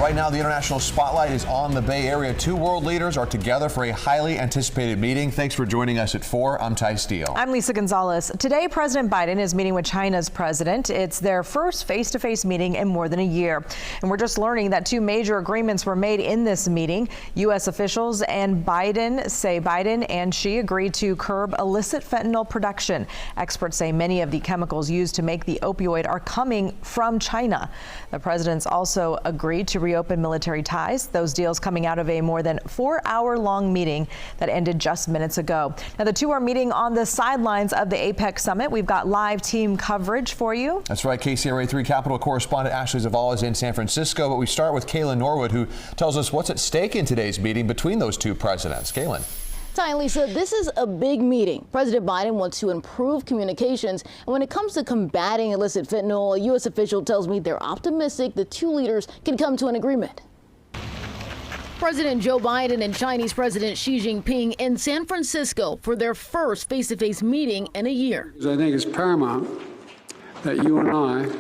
Right now, the international spotlight is on the Bay Area. Two world leaders are together for a highly anticipated meeting. Thanks for joining us at 4. I'm Ty Steele. I'm Lisa Gonzalez. Today, President Biden is meeting with China's president. It's their first face-to-face meeting in more than a year. And we're just learning that two major agreements were made in this meeting. U.S. officials and Biden and Xi agreed to curb illicit fentanyl production. Experts say many of the chemicals used to make the opioid are coming from China. The president's also agreed to reopen military ties. Those deals coming out of a more than 4-hour-long meeting that ended just minutes ago. Now, the two are meeting on the sidelines of the APEC summit. We've got live team coverage for you. That's right. KCRA 3 Capitol correspondent Ashley Zavala is in San Francisco. But we start with Kaylin Norwood, who tells us what's at stake in today's meeting between those two presidents. Kaylin. Ty and Lisa, this is a big meeting. President Biden wants to improve communications. And when it comes to combating illicit fentanyl, a U.S. official tells me they're optimistic the two leaders can come to an agreement. President Joe Biden and Chinese President Xi Jinping in San Francisco for their first face-to-face meeting in a year. I think it's paramount that you and I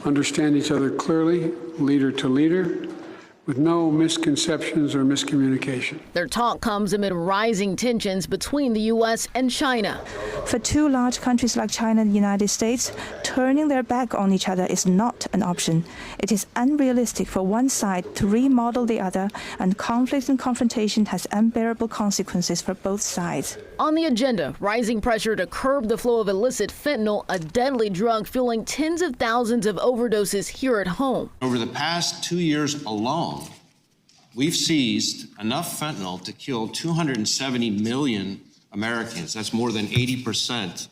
understand each other clearly, leader to leader, with no misconceptions or miscommunication. Their talk comes amid rising tensions between the U.S. and China. For two large countries like China and the United States, turning their back on each other is not an option. It is unrealistic for one side to remodel the other, and conflict and confrontation has unbearable consequences for both sides. On the agenda, rising pressure to curb the flow of illicit fentanyl, a deadly drug fueling tens of thousands of overdoses here at home. Over the past 2 years alone, we've seized enough fentanyl to kill 270 million Americans. That's more than 80%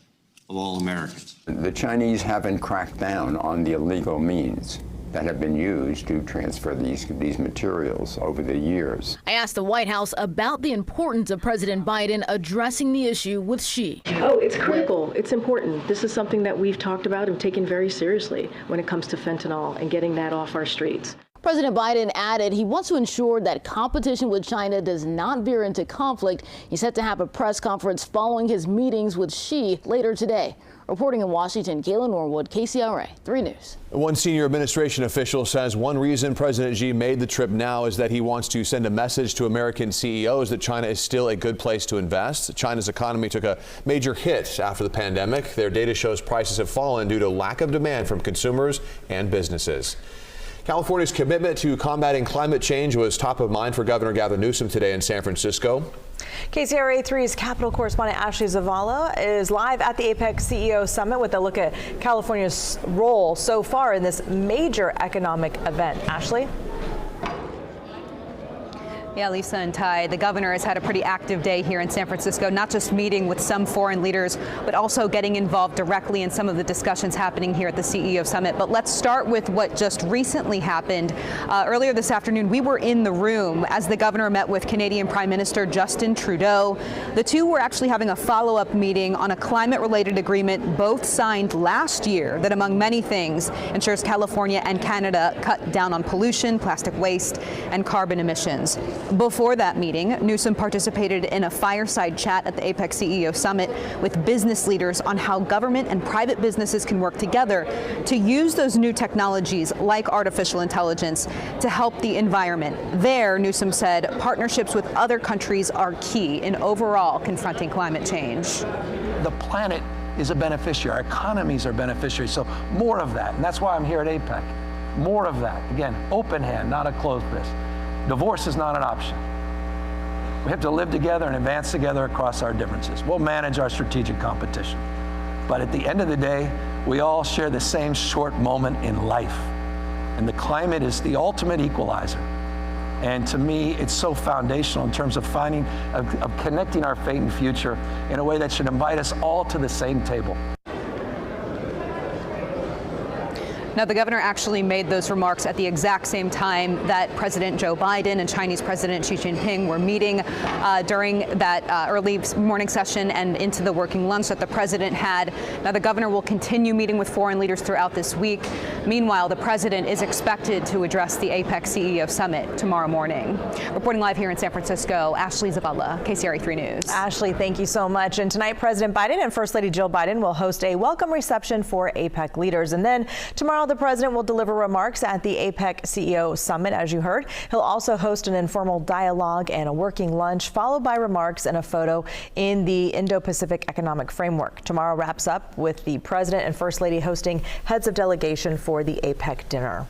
of all Americans. The Chinese haven't cracked down on the illegal means that have been used to transfer these materials over the years. I asked the White House about the importance of President Biden addressing the issue with Xi. Oh, it's critical. It's important. This is something that we've talked about and taken very seriously when it comes to fentanyl and getting that off our streets. President Biden added he wants to ensure that competition with China does not veer into conflict. He's set to have a press conference following his meetings with Xi later today. Reporting in Washington, Kaylin Norwood, KCRA 3 News. One senior administration official says one reason President Xi made the trip now is that he wants to send a message to American CEOs that China is still a good place to invest. China's economy took a major hit after the pandemic. Their data shows prices have fallen due to lack of demand from consumers and businesses. California's commitment to combating climate change was top of mind for Governor Gavin Newsom today in San Francisco. KCRA 3's Capitol correspondent Ashley Zavala is live at the APEC CEO Summit with a look at California's role so far in this major economic event. Ashley? Yeah, Lisa and Ty, the governor has had a pretty active day here in San Francisco, not just meeting with some foreign leaders, but also getting involved directly in some of the discussions happening here at the CEO Summit. But let's start with what just recently happened. Earlier this afternoon, we were in the room as the governor met with Canadian Prime Minister Justin Trudeau. The two were actually having a follow-up meeting on a climate-related agreement both signed last year that, among many things, ensures California and Canada cut down on pollution, plastic waste, and carbon emissions. Before that meeting, Newsom participated in a fireside chat at the APEC CEO Summit with business leaders on how government and private businesses can work together to use those new technologies like artificial intelligence to help the environment. There, Newsom said partnerships with other countries are key in overall confronting climate change. The planet is a beneficiary. Our economies are beneficiaries. So more of that. And that's why I'm here at APEC. More of that. Again, open hand, not a closed fist. Divorce is not an option. We have to live together and advance together across our differences. We'll manage our strategic competition. But at the end of the day, we all share the same short moment in life. And the climate is the ultimate equalizer. And to me, it's so foundational in terms of of connecting our fate and future in a way that should invite us all to the same table. Now, the governor actually made those remarks at the exact same time that President Joe Biden and Chinese President Xi Jinping were meeting during that early morning session and into the working lunch that the president had. Now, the governor will continue meeting with foreign leaders throughout this week. Meanwhile, the president is expected to address the APEC CEO Summit tomorrow morning. Reporting live here in San Francisco, Ashley Zavala, KCRA 3 News. Ashley, thank you so much. And tonight, President Biden and First Lady Jill Biden will host a welcome reception for APEC leaders. And then tomorrow, Tomorrow, the president will deliver remarks at the APEC CEO Summit, as you heard. He'll also host an informal dialogue and a working lunch, followed by remarks and a photo in the Indo-Pacific Economic Framework. Tomorrow wraps up with the president and first lady hosting heads of delegation for the APEC dinner.